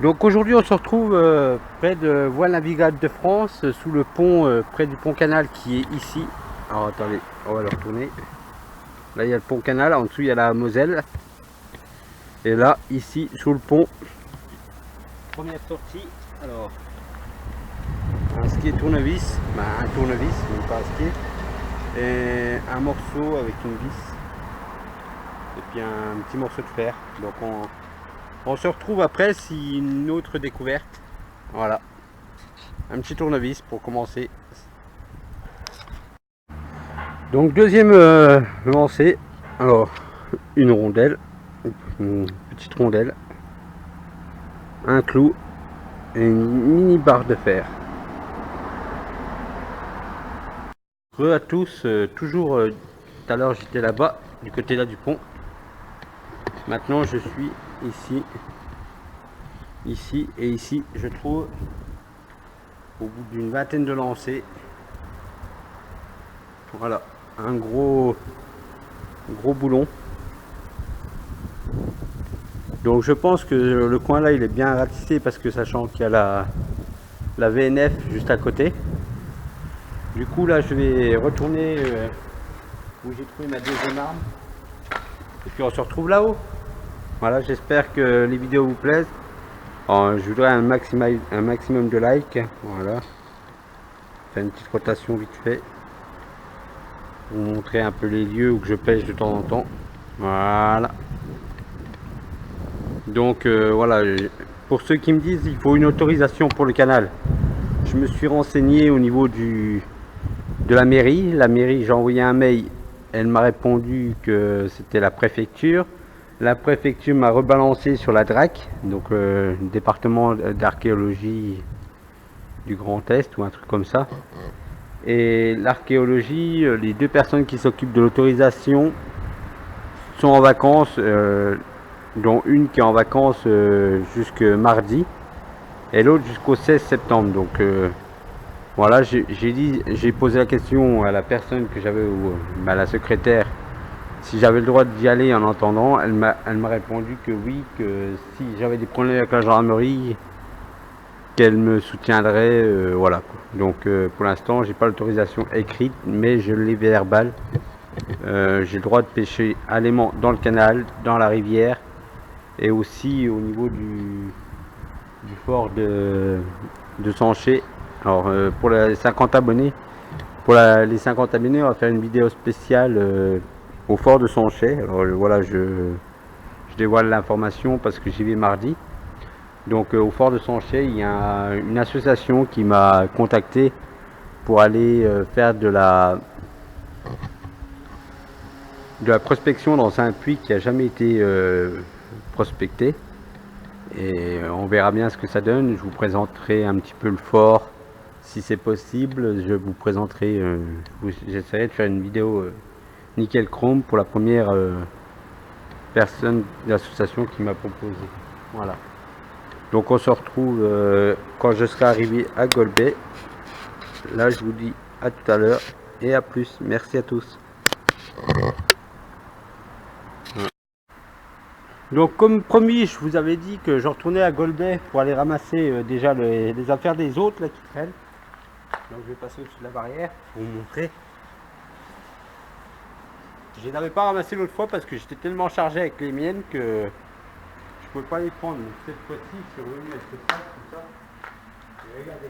Donc aujourd'hui on se retrouve près de Voie Navigable de France, sous le pont, près du pont canal qui est ici. Alors attendez, on va le retourner. Là il y a le pont canal, en dessous il y a la Moselle. Et là, ici, sous le pont, première sortie. Alors, un ski tournevis, un tournevis, même pas un ski. Et un morceau avec une vis. Et puis un petit morceau de fer. Donc on se retrouve après si une autre découverte. Voilà. Un petit tournevis pour commencer. Donc deuxième lancée. Alors une rondelle, une petite rondelle, un clou et une mini barre de fer. Re à tous, toujours tout à l'heure j'étais là-bas, du côté là du pont. Maintenant je suis ici et ici je trouve au bout d'une vingtaine de lancées. Voilà, un gros boulon. Donc je pense que le coin là il est bien ratissé parce que sachant qu'il y a la VNF juste à côté. Du coup là je vais retourner où j'ai trouvé ma deuxième arme. Et puis on se retrouve là-haut. Voilà, j'espère que les vidéos vous plaisent. Alors, je voudrais un maximum de likes. Voilà. Faire une petite rotation vite fait. Pour vous montrer un peu les lieux où je pêche de temps en temps. Voilà. Donc voilà. Pour ceux qui me disent il faut une autorisation pour le canal. Je me suis renseigné au niveau de la mairie. La mairie, j'ai envoyé un mail. Elle m'a répondu que c'était la préfecture. La préfecture m'a rebalancé sur la DRAC, donc le département d'archéologie du Grand Est ou un truc comme ça. Et l'archéologie, les deux personnes qui s'occupent de l'autorisation sont en vacances, dont une qui est en vacances jusque mardi et l'autre jusqu'au 16 septembre. Donc voilà, j'ai posé la question à la personne que j'avais, à la secrétaire, si j'avais le droit d'y aller en attendant. Elle m'a répondu que oui, que si j'avais des problèmes avec la gendarmerie, qu'elle me soutiendrait, voilà. Donc pour l'instant, j'ai pas l'autorisation écrite, mais je l'ai verbale. J'ai le droit de pêcher à l'aimant dans le canal, dans la rivière, et aussi au niveau du fort de Sanché. Alors pour les 50 abonnés, les 50 abonnés, on va faire une vidéo spéciale au fort de Sanché. Alors voilà, je dévoile l'information parce que j'y vais mardi. Donc au fort de Sanché, il y a une association qui m'a contacté pour aller faire de la prospection dans un puits qui n'a jamais été prospecté. Et on verra bien ce que ça donne. Je vous présenterai un petit peu le fort si c'est possible. Je vous présenterai, j'essaierai de faire une vidéo nickel chrome pour la première personne de l'association qui m'a proposé. Voilà. Donc on se retrouve quand je serai arrivé à Golbet. Là je vous dis à tout à l'heure et à plus. Merci à tous. Donc comme promis, je vous avais dit que je retournais à Golbet pour aller ramasser déjà les affaires des autres là, qui traînent. Donc je vais passer au-dessus de la barrière pour vous montrer. Je n'avais pas ramassé l'autre fois parce que j'étais tellement chargé avec les miennes que je ne pouvais pas les prendre. Donc cette fois-ci, je suis revenu avec ce sac, tout ça. Et regardez.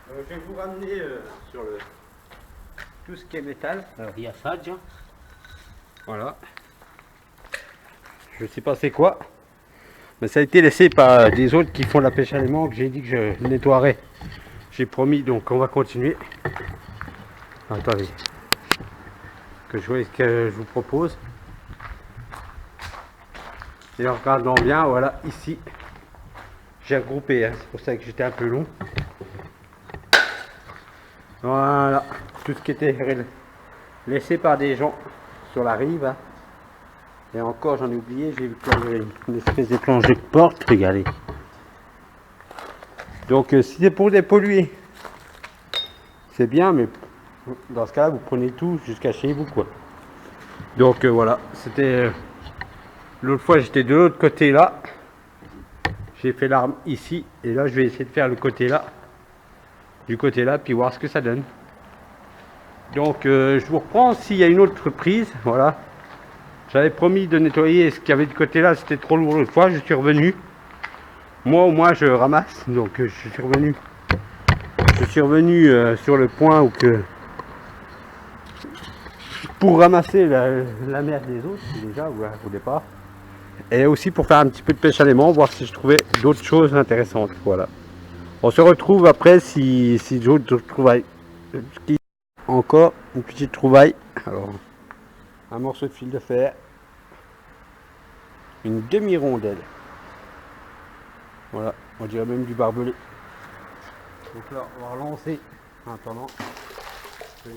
Je vais vous ramener sur tout ce qui est métal. Alors il y a ça déjà. Voilà. Je sais pas c'est quoi. Mais ça a été laissé par des autres qui font la pêche à l'aimant que j'ai dit que je nettoierais. J'ai promis, donc on va continuer. Attendez. Que je vois ce que je vous propose. Et en regardant bien, voilà, ici, j'ai regroupé, hein, c'est pour ça que j'étais un peu long. Voilà, tout ce qui était laissé par des gens sur la rive. Hein. Et encore, j'en ai oublié, j'ai vu qu'il y avait une espèce de planche de porte, regardez. Donc, si c'est pour dépolluer, c'est bien, mais dans ce cas-là, vous prenez tout jusqu'à chez vous, quoi. Donc, voilà, c'était... l'autre fois, j'étais de l'autre côté, là. J'ai fait l'arme ici, et là, je vais essayer de faire le côté là. Du côté là, puis voir ce que ça donne. Donc, je vous reprends s'il y a une autre prise, voilà. J'avais promis de nettoyer ce qu'il y avait du côté là, c'était trop lourd l'autre fois, je suis revenu. Moi, au moins, je ramasse, donc je suis revenu. Je suis revenu sur le point où que... pour ramasser la merde des autres, déjà, au départ. Et aussi pour faire un petit peu de pêche à l'aimant, voir si je trouvais d'autres choses intéressantes, voilà. On se retrouve après si d'autres trouvailles. Encore une petite trouvaille. Alors, un morceau de fil de fer. Une demi-rondelle. Voilà, on dirait même du barbelé. Donc là, on va relancer. En attendant, je vais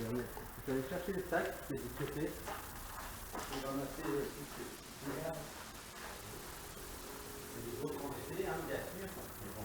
aller chercher le sac, c'est du côté. On va ramasser toutes ces merdes. Et les autres en été, hein, bien sûr. Mais bon.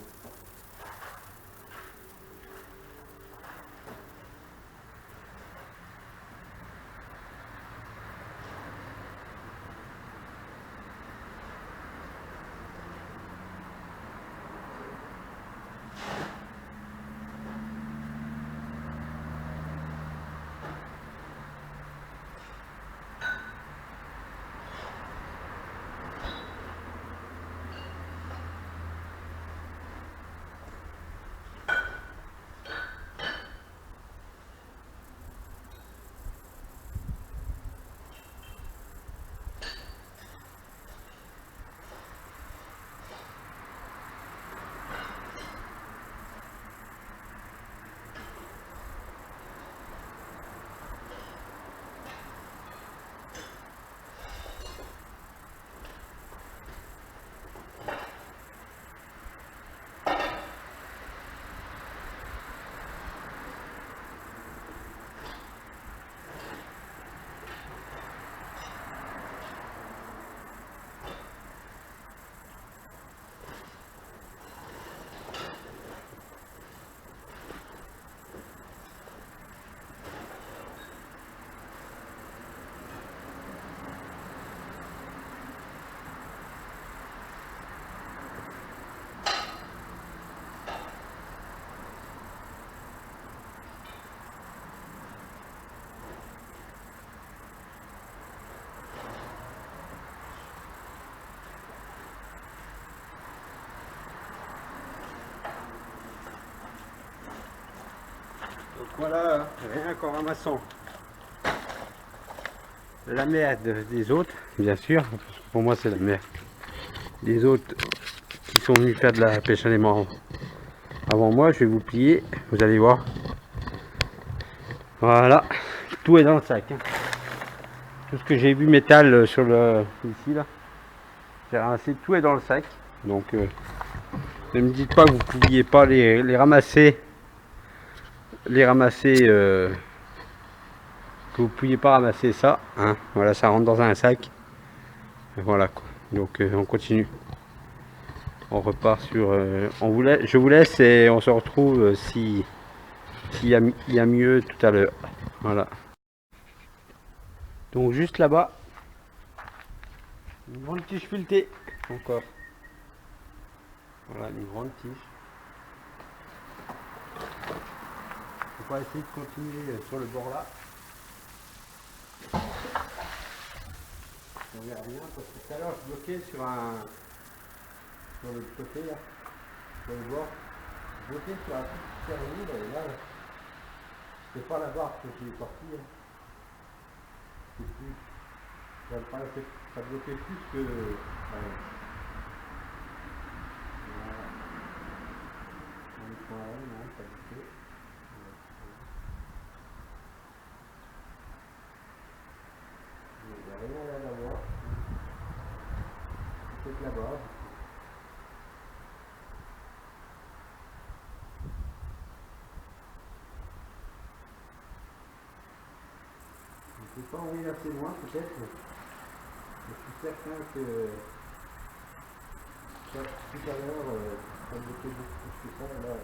Donc voilà, rien qu'en ramassant la merde des autres, bien sûr, parce que pour moi c'est la merde des autres qui sont venus faire de la pêche à l'aimant avant moi. Je vais vous plier, vous allez voir. Voilà, tout est dans le sac. Hein. Tout ce que j'ai vu métal sur le ici là, j'ai ramassé, tout est dans le sac. Donc ne me dites pas que vous ne pouviez pas les ramasser. Que vous ne pouviez pas ramasser ça, hein. Voilà, ça rentre dans un sac. Et voilà quoi. Donc on continue. On repart sur. Je vous laisse et on se retrouve s'il y a mieux tout à l'heure. Voilà. Donc juste là-bas, une grande tige filetée encore. Voilà, une grande tige. On va essayer de continuer sur le bord là. On verra bien parce que tout à l'heure je bloquais sur le côté là, sur le bord, bloqué sur la là, c'est pas la barre que j'ai sortie. Hein. C'est plus. Ça bloquait plus que. Ouais. Voilà. Non, ça bloquait. Il n'y a rien à voir. C'est que la barre. Je ne peux pas envoyer assez loin peut-être. Je suis certain que tout à l'heure, ça bloquait beaucoup plus que ça. Là,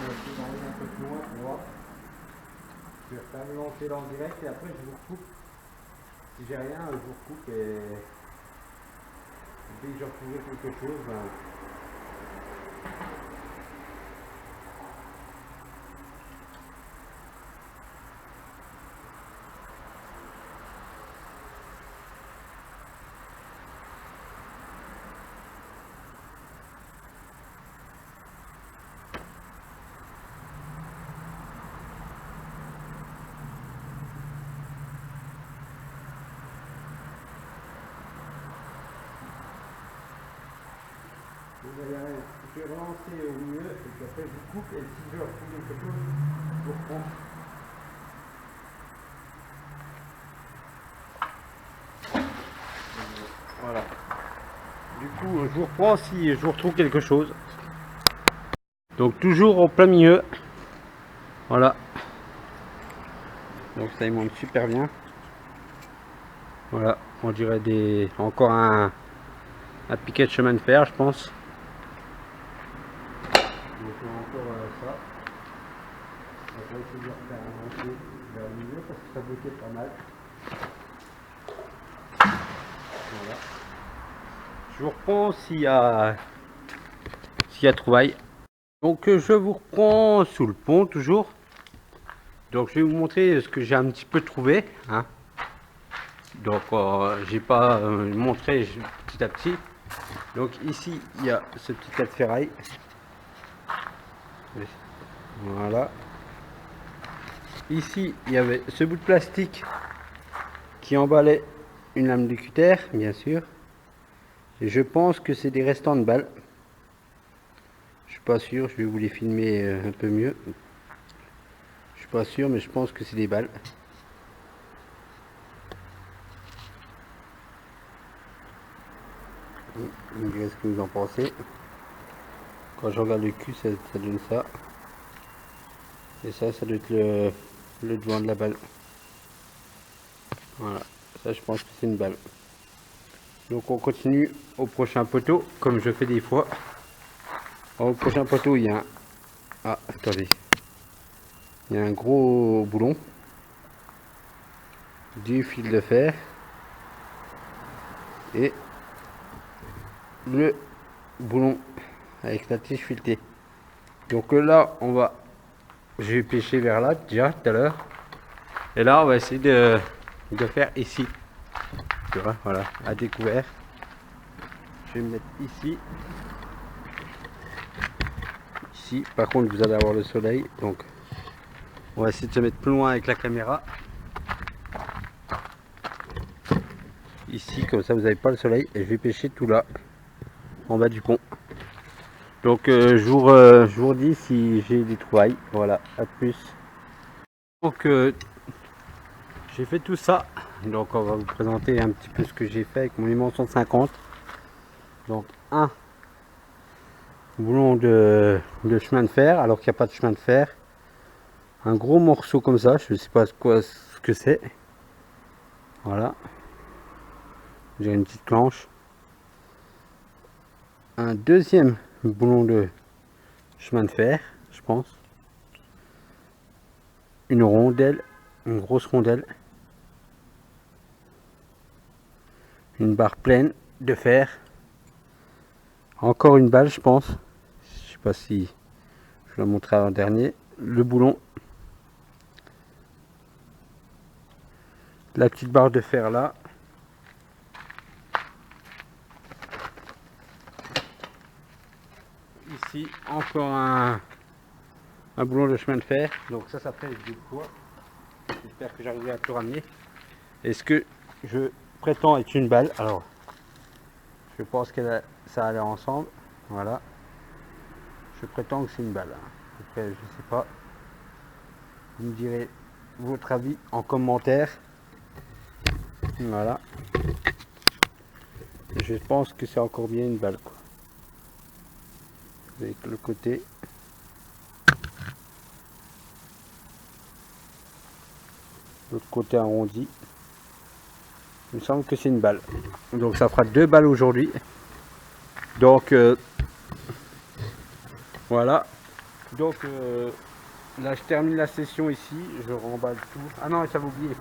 je vais envoyer un peu plus loin pour voir. Je vais faire me lancer là en direct et après je vous recoupe. Si j'ai rien, je vous recoupe et dès que j'ai retrouvé quelque chose, ben, je vais relancer au mieux et puis après je vous coupe et si je retrouve quelque chose, je vous reprends. Voilà. Du coup, je vous reprends si je vous retrouve quelque chose. Donc toujours au plein milieu. Voilà. Donc ça il monte super bien. Voilà, on dirait encore un piquet de chemin de fer, je pense. Donc encore ça. On va essayer de refaire avancer vers le milieu parce que ça bloquait pas mal. Voilà. Je vous reprends s'il y a trouvaille. Donc je vous reprends sous le pont toujours. Donc je vais vous montrer ce que j'ai un petit peu trouvé. Hein. Donc j'ai pas montré petit à petit. Donc ici il y a ce petit tas de ferraille. Voilà. Ici il y avait ce bout de plastique qui emballait une lame de cutter, bien sûr. Et je pense que c'est des restants de balles. Je suis pas sûr, je vais vous les filmer un peu mieux. Je suis pas sûr, mais je pense que c'est des balles. Vous me direz ce que vous en pensez. Quand je regarde le cul, ça donne ça. Et ça doit être le devant de la balle. Voilà, ça je pense que c'est une balle. Donc on continue au prochain poteau, comme je fais des fois. Alors, au prochain poteau, il y a un... Ah, attendez. Il y a un gros boulon. Du fil de fer. Et le boulon avec la tige filetée. Donc là, je vais pêcher vers là, déjà, tout à l'heure. Et là, on va essayer de faire ici. Tu vois, voilà, à découvert. Je vais me mettre ici. Ici, par contre, vous allez avoir le soleil. Donc, on va essayer de se mettre plus loin avec la caméra. Ici, comme ça, vous n'avez pas le soleil. Et je vais pêcher tout là, en bas du pont. Donc, je vous redis si j'ai des trouvailles. Voilà, à plus. Donc, j'ai fait tout ça. Donc, on va vous présenter un petit peu ce que j'ai fait avec mon aimant 150. Donc, un boulon de chemin de fer, alors qu'il n'y a pas de chemin de fer. Un gros morceau comme ça, je ne sais pas ce que c'est. Voilà. J'ai une petite planche. Un deuxième boulon de chemin de fer, je pense. Une rondelle, une grosse rondelle. Une barre pleine de fer. Encore une balle, je pense. Je sais pas si je la montrerai en dernier. Le boulon. La petite barre de fer là. ici encore un boulon de chemin de fer. Donc ça fait deux fois. J'espère que j'arriverai à tout ramener. Et ce que je prétends être une balle. Alors, je pense que ça allait ensemble. Voilà. Je prétends que c'est une balle. Après, je sais pas. Vous me direz votre avis en commentaire. Voilà. Je pense que c'est encore bien une balle, quoi. Avec le côté. L'autre côté arrondi. Il me semble que c'est une balle. Donc ça fera 2 balles aujourd'hui. Donc voilà. Donc là je termine la session ici. Je remballe tout. Ah non, j'avais oublié.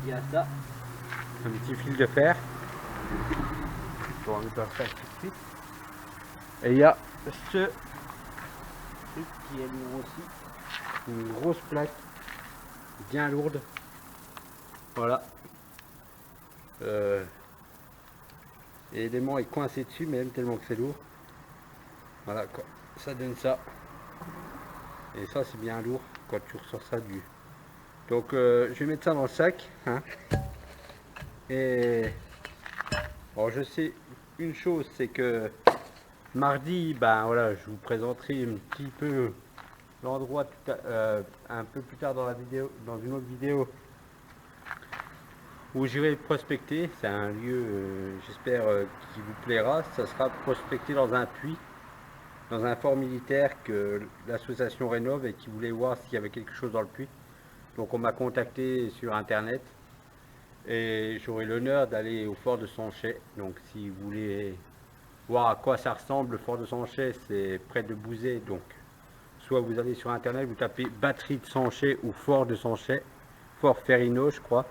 Il y a ça. Un petit fil de fer. Bon, on va faire tout de suite. Et il y a ce truc qui est lourd aussi. Une grosse plaque. Bien lourde. Voilà. Et l'élément est coincé dessus, même tellement que c'est lourd. Voilà quoi. Ça donne ça. Et ça c'est bien lourd quand tu ressors ça du. Donc je vais mettre ça dans le sac. Hein. Et bon, je sais une chose, c'est que mardi, ben voilà, je vous présenterai un petit peu l'endroit un peu plus tard dans la vidéo, dans une autre vidéo où j'irai prospecter. C'est un lieu, j'espère, qui vous plaira. Ça sera prospecter dans un puits, dans un fort militaire que l'association rénove et qui voulait voir s'il y avait quelque chose dans le puits. Donc on m'a contacté sur internet et j'aurai l'honneur d'aller au fort de Sanchet. Donc si vous voulez voir à quoi ça ressemble, le fort de Sanchet, c'est près de Bouzet. Donc soit vous allez sur internet, vous tapez batterie de Sanchet ou fort de Sanchet, fort Ferrino je crois,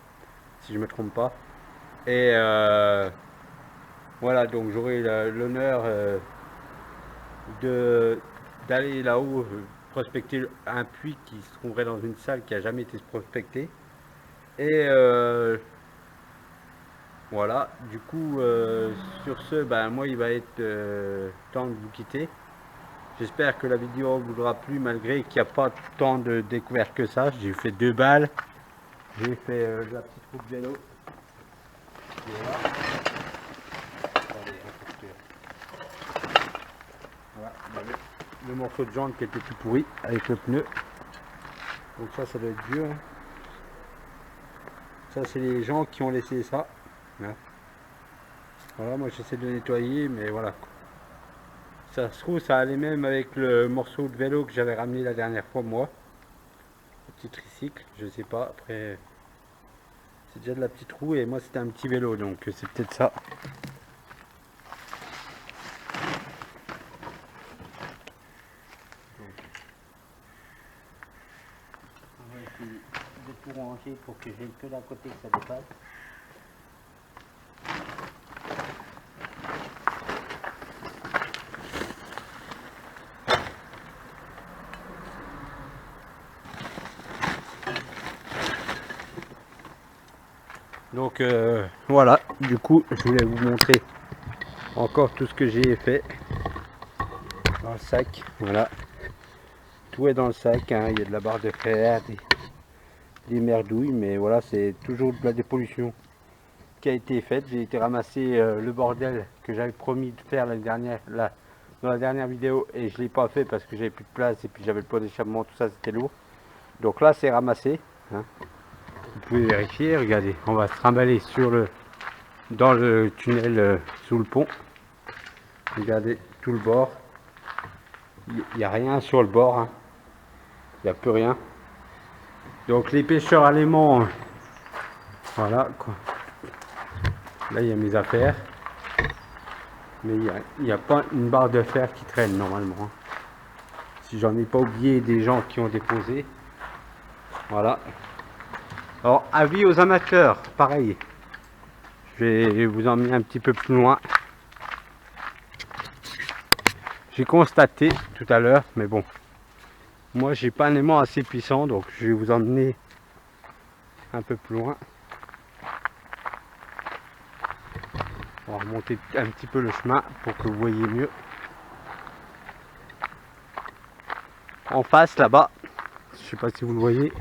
si je ne me trompe pas. Et voilà, donc j'aurai l'honneur d'aller là-haut prospecter un puits qui se trouverait dans une salle qui n'a jamais été prospectée. Et voilà, du coup, sur ce, ben, moi il va être temps de vous quitter. J'espère que la vidéo vous aura plu malgré qu'il n'y a pas tant de découvertes que ça. J'ai fait 2 balles, j'ai fait la petite roue de vélo. Voilà. Voilà, le morceau de jante qui était tout pourri avec le pneu. Donc ça doit être dur. Ça c'est les gens qui ont laissé ça. Voilà, moi j'essaie de nettoyer, mais voilà. Ça se trouve, ça allait même avec le morceau de vélo que j'avais ramené la dernière fois, moi. Le petit tricycle, je sais pas. Après, c'est déjà de la petite roue et moi c'était un petit vélo, donc c'est peut-être ça. On va essayer de tout ranger pour que j'ai que d'un côté que ça dépasse. Donc voilà, du coup je voulais vous montrer encore tout ce que j'ai fait dans le sac. Voilà, tout est dans le sac, hein. Il y a de la barre de fer, des merdouilles, mais voilà, c'est toujours de la dépollution qui a été faite. J'ai été ramasser le bordel que j'avais promis de faire dans la dernière vidéo et je ne l'ai pas fait parce que j'avais plus de place et puis j'avais le pot d'échappement, tout ça c'était lourd. Donc là c'est ramassé, hein. Vous pouvez vérifier, regardez, on va se trimballer dans le tunnel sous le pont. Regardez tout le bord. Il n'y a rien sur le bord, hein. Il n'y a plus rien. Donc les pêcheurs allemands, voilà quoi. Là il y a mes affaires. Mais il n'y a pas une barre de fer qui traîne normalement, hein. Si j'en ai pas oublié des gens qui ont déposé. Voilà. Alors, avis aux amateurs, pareil. Je vais vous emmener un petit peu plus loin. J'ai constaté tout à l'heure, mais bon, moi j'ai pas un aimant assez puissant, donc je vais vous emmener un peu plus loin. On va remonter un petit peu le chemin pour que vous voyez mieux. en face là-bas, je sais pas si vous le voyez,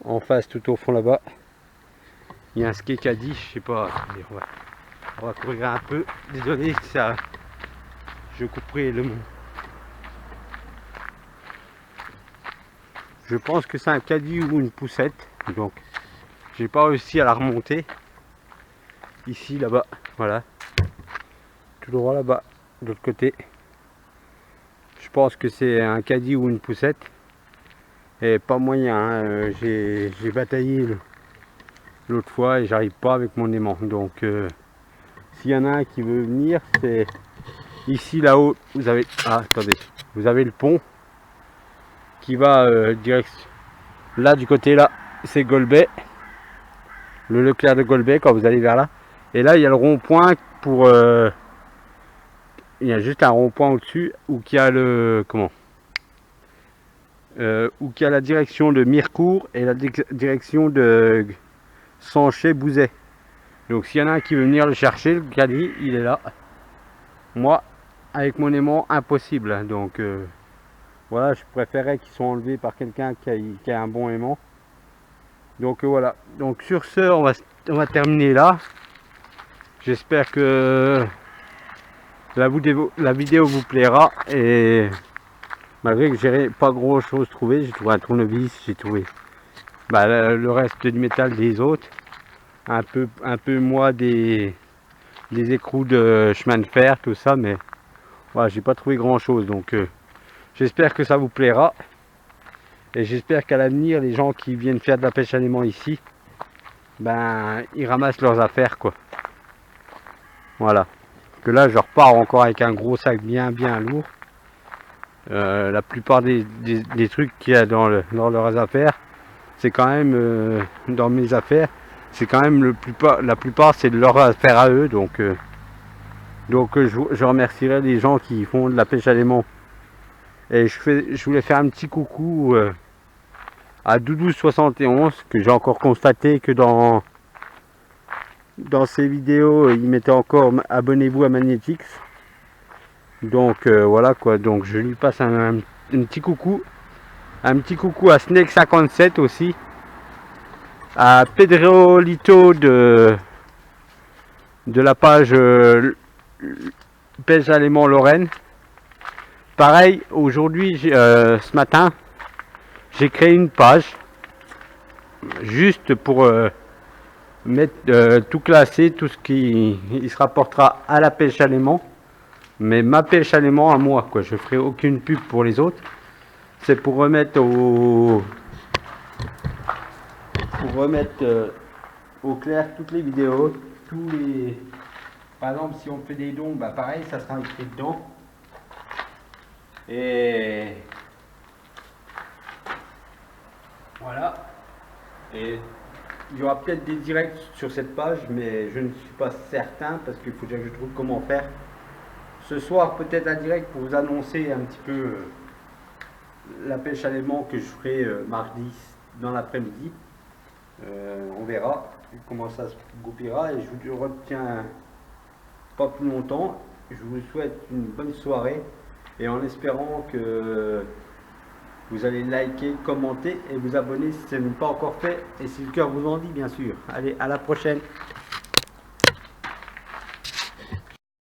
en face tout au fond là-bas, il y a un ski caddie, je sais pas, on va courir un peu, désolé, ça, je couperai le mot. Je pense que c'est un caddie ou une poussette, donc j'ai pas réussi à la remonter. Ici, là-bas, voilà, tout droit là-bas, de l'autre côté. Je pense que c'est un caddie ou une poussette. Et pas moyen, hein. J'ai bataillé l'autre fois et j'arrive pas avec mon aimant. Donc s'il y en a un qui veut venir, c'est ici là-haut. Vous avez, ah, attendez, vous avez le pont qui va direct là du côté là, c'est Golbet, le Leclerc de Golbet quand vous allez vers là. Et là il y a le rond-point pour il y a juste un rond-point au-dessus où il y a le où il y a la direction de Mirecourt et la direction de Sanchet-Bouzet. Donc s'il y en a un qui veut venir le chercher, le caddie, il est là. Moi, avec mon aimant, impossible. Donc voilà, je préférais qu'ils soient enlevés par quelqu'un qui a un bon aimant. Donc voilà. Donc sur ce, on va terminer là. J'espère que la vidéo vous plaira. Et malgré que j'ai pas grand chose trouvé, j'ai trouvé un tournevis, j'ai trouvé le reste du métal des autres. Un peu moi des écrous de chemin de fer, tout ça, mais voilà, j'ai pas trouvé grand chose. Donc j'espère que ça vous plaira et j'espère qu'à l'avenir les gens qui viennent faire de la pêche à l'aimant ici, ils ramassent leurs affaires, quoi. Voilà, que là je repars encore avec un gros sac bien lourd. La plupart des trucs qu'il y a dans leurs affaires, c'est quand même dans mes affaires, c'est quand même la plupart c'est de leurs affaires à eux. Donc je remercierai les gens qui font de la pêche à l'aimant. Et je voulais faire un petit coucou à Doudou71, que j'ai encore constaté que dans ses vidéos il mettait encore abonnez-vous à Magnetix. Donc voilà quoi, donc je lui passe un petit coucou. Un petit coucou à Snake57 aussi, à Pedrolito de la page Pêche à l'aimant Lorraine. Pareil, aujourd'hui, ce matin, j'ai créé une page juste pour mettre tout classé, tout ce qui se rapportera à la pêche à l'aimant, mais ma pêche à l'aimant à moi, quoi. Je ferai aucune pub pour les autres. C'est pour remettre au clair toutes les vidéos, par exemple si on fait des dons, pareil, ça sera écrit dedans. Et voilà. Et il y aura peut-être des directs sur cette page, mais je ne suis pas certain parce qu'il faut déjà que je trouve comment faire. Ce soir, peut-être un direct pour vous annoncer un petit peu la pêche à l'aimant que je ferai mardi dans l'après-midi. On verra comment ça se goupillera et je vous retiens pas plus longtemps. Je vous souhaite une bonne soirée et en espérant que vous allez liker, commenter et vous abonner si ce n'est pas encore fait et si le cœur vous en dit, bien sûr. Allez, à la prochaine.